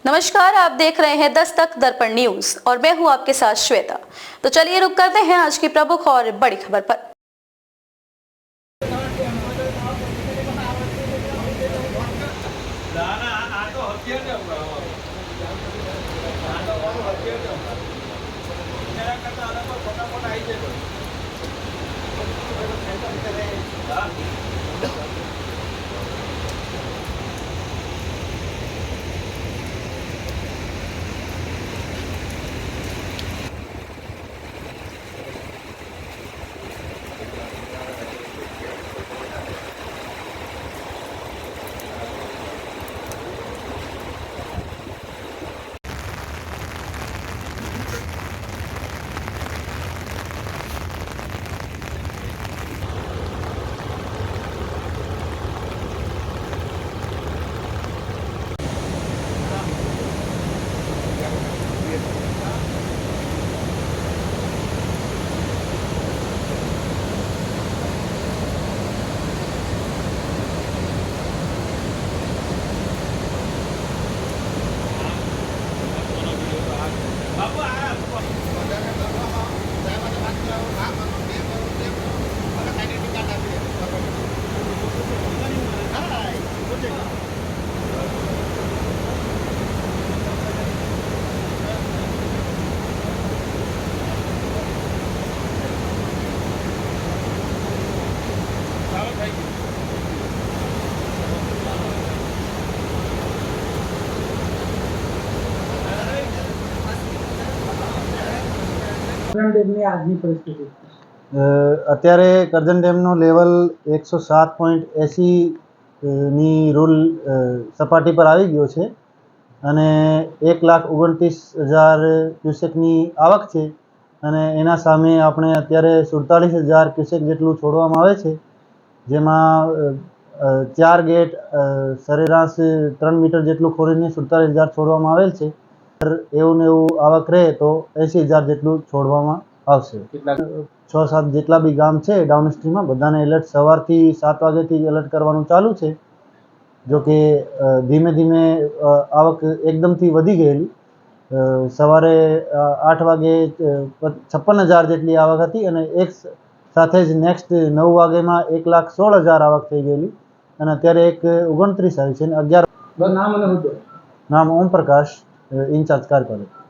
नमस्कार, आप देख रहे हैं दस्तक दर्पण न्यूज और मैं हूं आपके साथ श्वेता। तो चलिए रुक करते हैं आज की प्रमुख और बड़ी खबर पर। અત્યારે કરજણ ડેમનો લેવલ 107.80 ની રૂલ સપાટી પર આવી ગયો છે અને 1,29,000 ક્યુસેકની આવક છે અને એના સામે આપણે અત્યારે 47,000 ક્યુસેક જેટલું છોડવામાં આવે છે, જેમાં 4 ગેટ સરેરાશ 3 મીટર જેટલું ખોરીને 47,000 છોડવામાં આવેલ છે. એવું ને એવું આવક રહે તો 80,000 જેટલું છોડવામાં આવશે. 6-7 જેટલા બી ગામ છે ડાઉનસ્ટ્રીમમાં બધાને એલર્ટ સવારથી 7 વાગ્યાથી એલર્ટ કરવાનું ચાલુ છે. જો કે ધીમે ધીમે આવક એકદમથી વધી ગયેલી. સવારે 8 વાગે 56,000 જેટલી આવક હતી અને એક સાથે જ નેક્સ્ટ 9 વાગ્યામાં 1,16,000 આવક થઈ ગયેલી અને અત્યારે 1,29 આવી છે અને 11 નામ ઓમ પ્રકાશ, ઇન્ચાર્જ કાર્યપાલક.